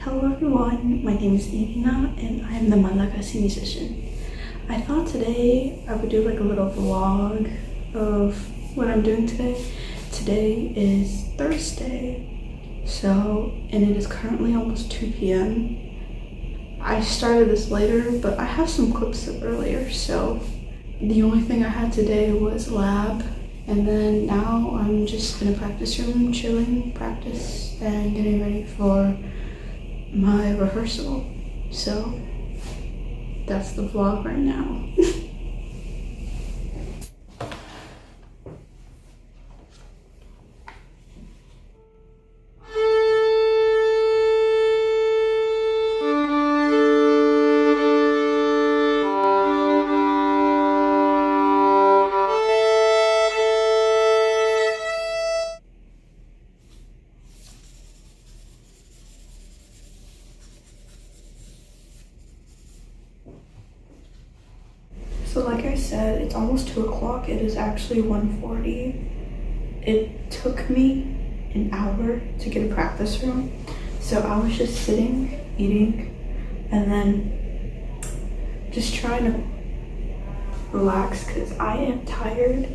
Hello everyone, my name is Irina and I am the Malagasy Musician. I thought today I would do like a little vlog of what I'm doing today. Today is Thursday, and it is currently almost 2 p.m. I started this later, but I have some clips of earlier, so the only thing I had today was lab. And then now I'm just in a practice room, chilling, practice, and getting ready for my rehearsal. So that's the vlog right now. So like I said, it's almost 2 o'clock. It is actually 1:40. It took me an hour to get a practice room. So I was just sitting, eating, and then just trying to relax because I am tired.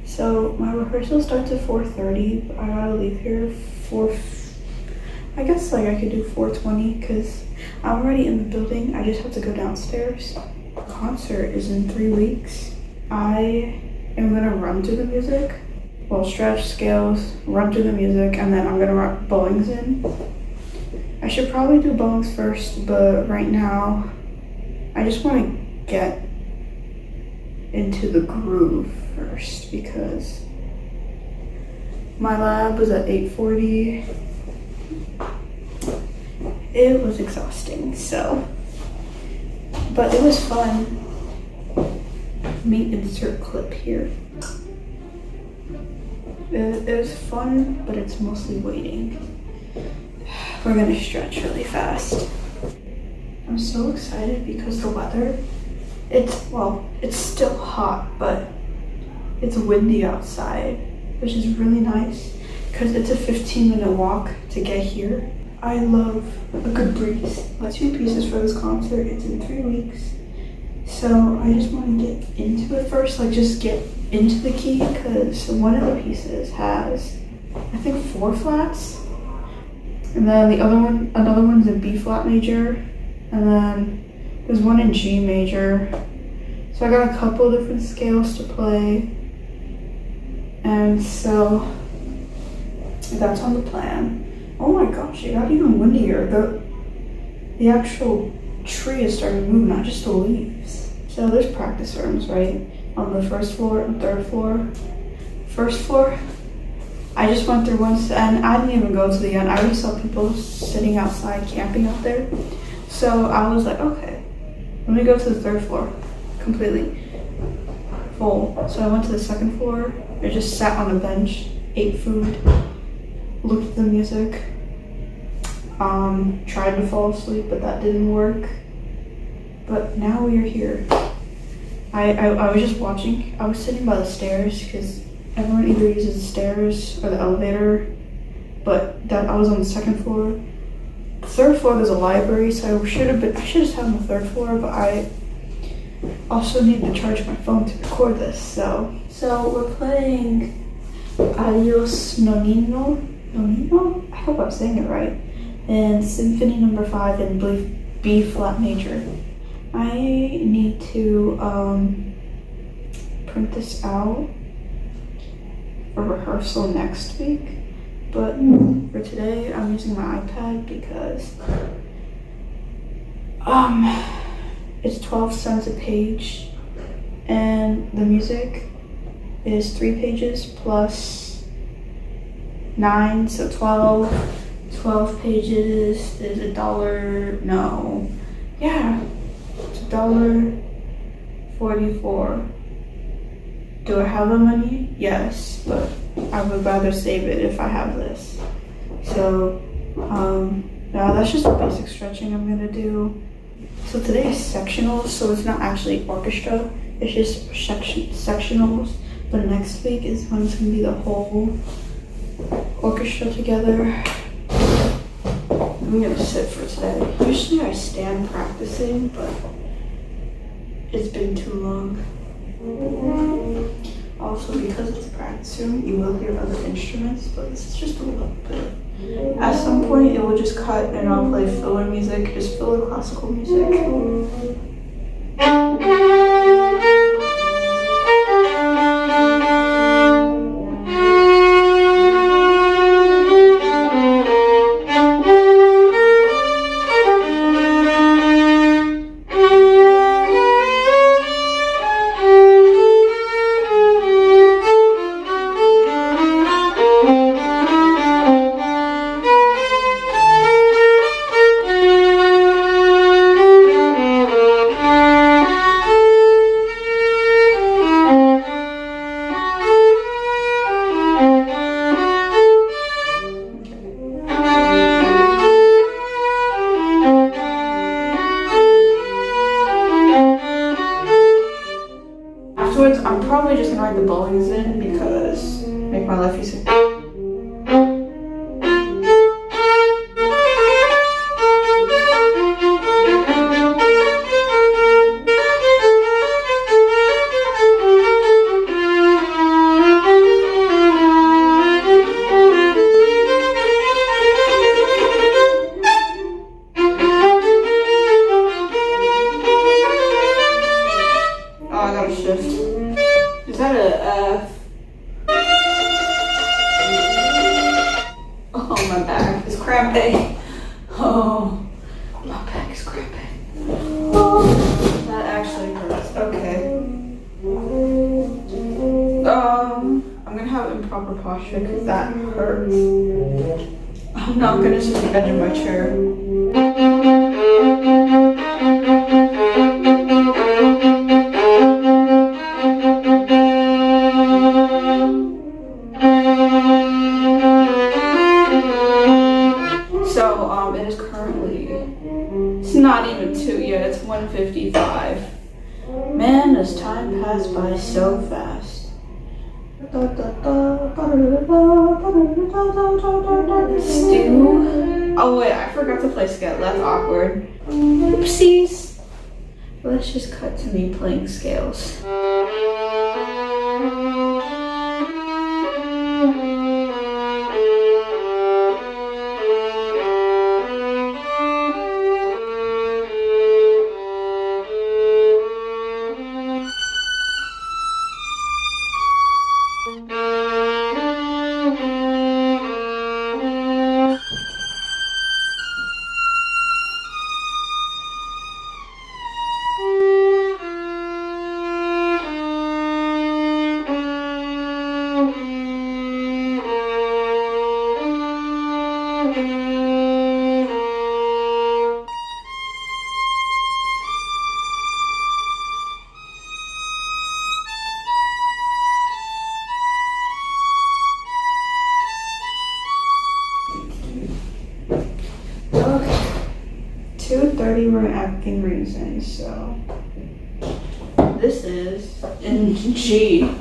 So my rehearsal starts at 4:30, but I gotta leave here I guess like I could do 4:20 because I'm already in the building. I just have to go downstairs. Concert is in 3 weeks. I am gonna run through the music, well, stretch scales, run through the music, and then I'm gonna run bowings in. I should probably do bowings first, but right now I just want to get into the groove first because my lab was at 8:40. It was exhausting, but it was fun. Me insert clip here. It was fun, but it's mostly waiting. We're gonna stretch really fast. I'm so excited because the weather, it's still hot, but it's windy outside, which is really nice because it's a 15-minute walk to get here. I love a good breeze. 2 pieces for this concert. It's in 3 weeks. So I just want to get into it first, like just get into the key, because one of the pieces has, I think, 4 flats. And then another one's in B flat major. And then there's one in G major. So I got a couple different scales to play. And so that's on the plan. Oh my gosh, it got even windier. The actual tree is starting to move, not just the leaves. So there's practice rooms, right? On the first floor and third floor. First floor, I just went through once, and I didn't even go to the end. I already saw people sitting outside, camping out there. So I was like, okay, let me go to the third floor, completely full. So I went to the second floor. I just sat on a bench, ate food, looked at the music, tried to fall asleep, but that didn't work. But now we are here. I was just watching. I was sitting by the stairs because everyone either uses the stairs or the elevator, but I was on the second floor. The third floor there's a library, so I should have sat on the third floor, but I also need to charge my phone to record this. So we're playing Adios Nonino, I hope I'm saying it right, and Symphony No. 5 in B flat major. I need to print this out for rehearsal next week, but for today I'm using my iPad because it's 12 cents a page, and the music is 3 pages plus 9, so 12 pages is $1. No, yeah, it's $1.44. Do I have the money? Yes, but I would rather save it if I have this. So yeah, that's just the basic stretching I'm gonna do. So today is sectionals, so it's not actually orchestra, it's just sectionals. But next week is when it's gonna be the whole orchestra together. I'm gonna sit for today. Usually I stand practicing, but it's been too long. Also, because it's a practice room, you will hear other instruments, but this is just a little bit. At some point, it will just cut and I'll play filler music, just filler classical music. Afterwards, I'm probably just gonna write the bowings in because make my life easier. Oh, I gotta shift. Is that a F? Oh, my back is cramping. Oh, my back is cramping. Oh, that actually hurts. Okay. I'm gonna have improper posture because that hurts. I'm not gonna sit the edge of my chair. It is currently, it's not even 2 yet, it's 1:55. Man, does time pass by so fast. Stew. Oh wait, I forgot to play scale, that's awkward. Oopsies. Let's just cut to me playing scales. Okay, 2:30 we're acting reason, so this is in G.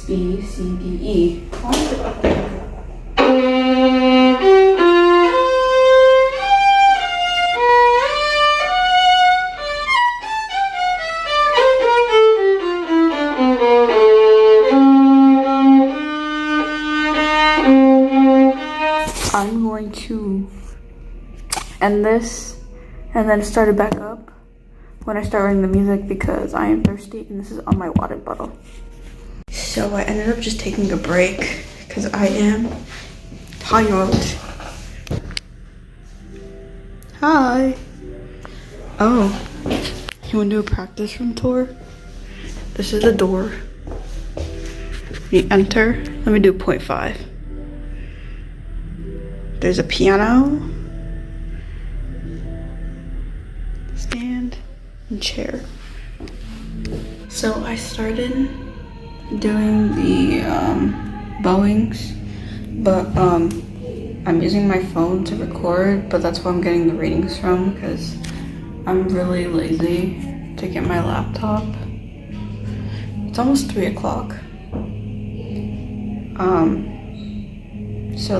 B, C, D, E. I'm going to end this and then start it back up when I start writing the music because I am thirsty and this is on my water bottle. So I ended up just taking a break because I am tired. Hi. Oh, you want to do a practice room tour? This is the door. You enter. Let me do 0.5. There's a piano, stand, and chair. So I started doing the bowings but I'm using my phone to record, but that's where I'm getting the readings from because I'm really lazy to get my laptop. It's almost 3 o'clock. So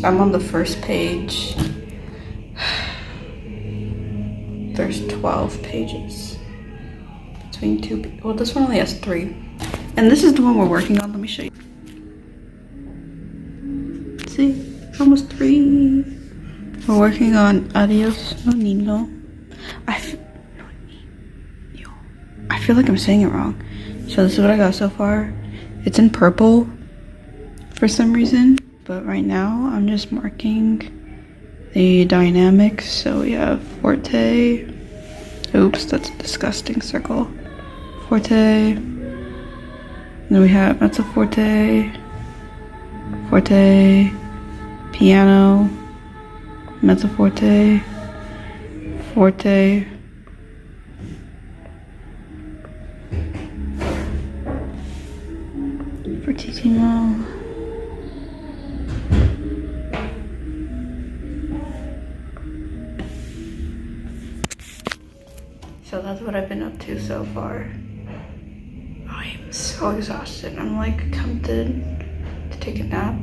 I'm on the first page. There's 12 pages between two. Well, this one only has 3. And this is the one we're working on. Let me show you. See, it's almost 3. We're working on Adios no Nino. I feel like I'm saying it wrong. So this is what I got so far. It's in purple for some reason, but right now I'm just marking the dynamics. So we have forte. Oops, that's a disgusting circle. Forte. Then we have mezzo forte, forte, piano, mezzo forte, forte, fortissimo, so that's what I've been up to so far. I'm so exhausted. I'm like tempted to take a nap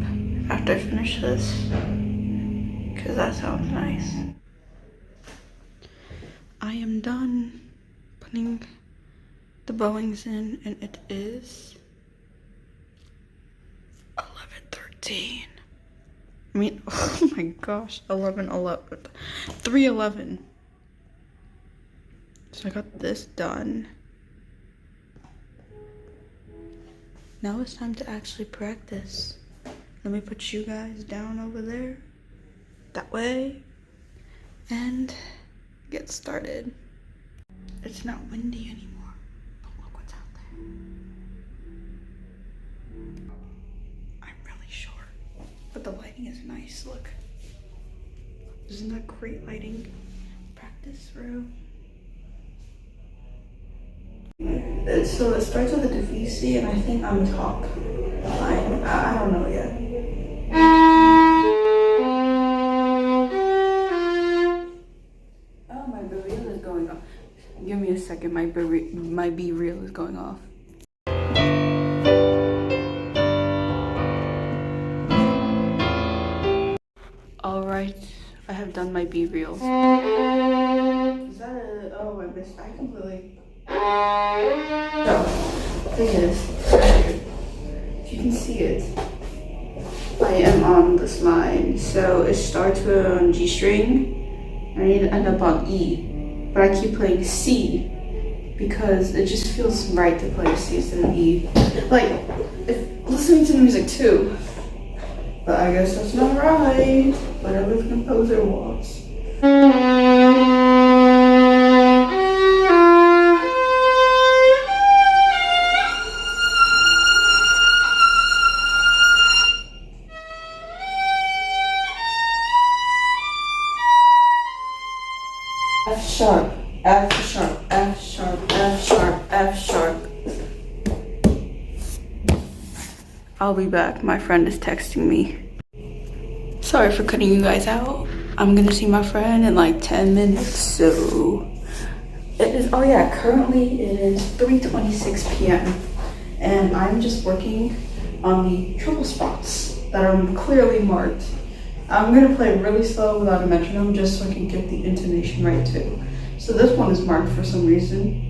after I finish this because that sounds nice. I am done putting the bowings in and it is 11:13. I mean, oh my gosh, 3:11. So I got this done. Now it's time to actually practice. Let me put you guys down over there, that way, and get started. It's not windy anymore, but look what's out there. I'm really short, but the lighting is nice, look. Isn't that great lighting? Practice room. So it starts with a diffuse, and I think I'm top line. I don't know yet. Oh, my B-reel is going off. Give me a second, my B-reel is going off. Alright, I have done my B-reel. Is that a, oh, I missed, I completely. So, thing is, if you can see it, I am on this line. So it starts on G string, and I need to end up on E, but I keep playing C because it just feels right to play C instead of E. Like, listening to the music too, but I guess that's not right. Whatever the composer wants. F sharp, F sharp, F sharp, F sharp, F sharp. I'll be back. My friend is texting me. Sorry for cutting you guys out. I'm gonna see my friend in like 10 minutes, so it is, oh yeah, currently it is 3:26 p.m. and I'm just working on the treble spots that are clearly marked. I'm gonna play really slow without a metronome just so I can get the intonation right too. So this one is marked for some reason.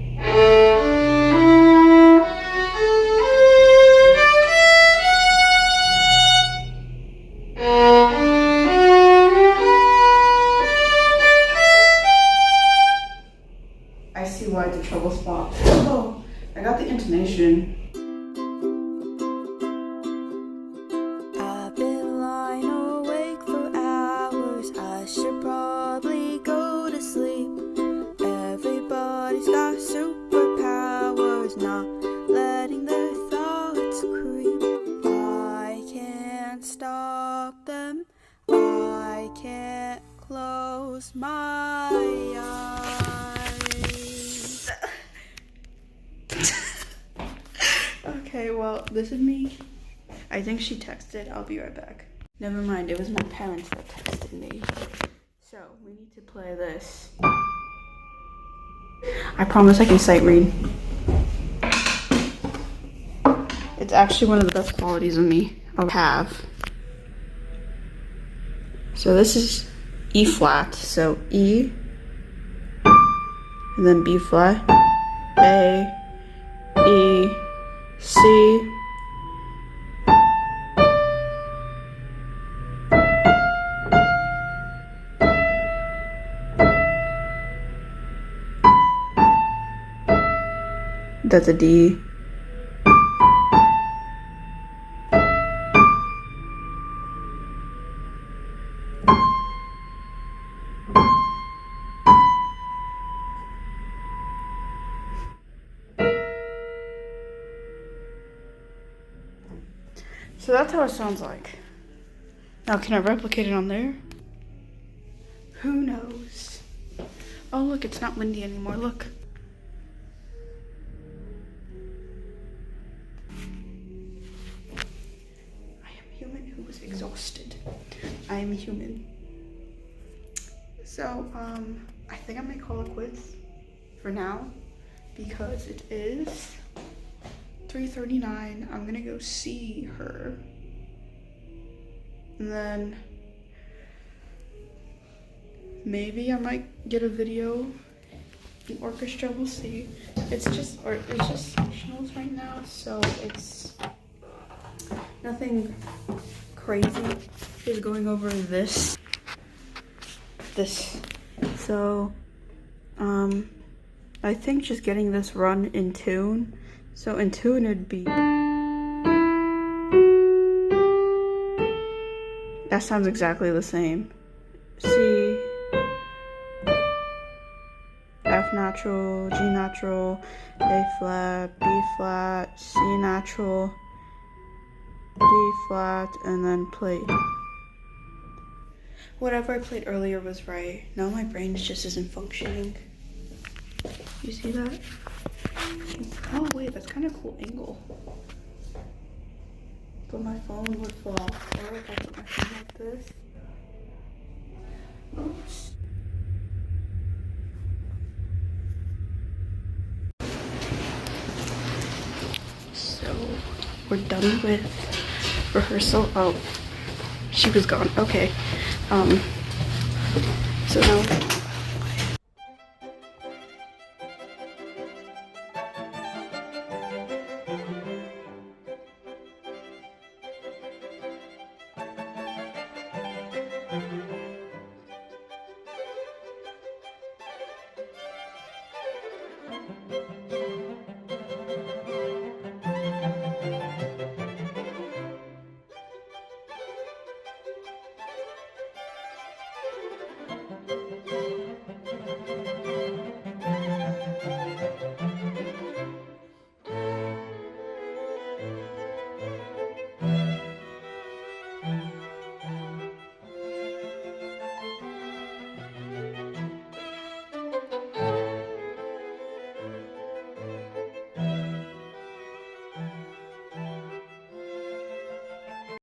I see why the treble spot. Oh, I got the intonation. Close my eyes. Okay, well, this is me. I think she texted. I'll be right back. Never mind, it was my parents that texted me. So, we need to play this. I promise I can sight read. It's actually one of the best qualities of me I have. So this is E flat, so E, and then B flat, A, E, C, that's a D. So that's how it sounds like. Now, can I replicate it on there? Who knows? Oh, look, it's not windy anymore. Look. I am human who was exhausted. I am human. So, I think I might call it quits for now because it is 3:39. I'm gonna go see her. And then maybe I might get a video. The orchestra, we'll see. It's just sectionals right now, so it's nothing crazy. Is going over this. So, I think just getting this run in tune. So in tune it'd be. That sounds exactly the same. C, F natural, G natural, A flat, B flat, C natural, D flat, and then plate. Whatever I played earlier was right. Now my brain just isn't functioning. You see that? Oh wait, that's kind of a cool angle. But my phone would fall off. Or if I put my phone like this. Oops. So we're done with rehearsal. Oh, she was gone. Okay. So now.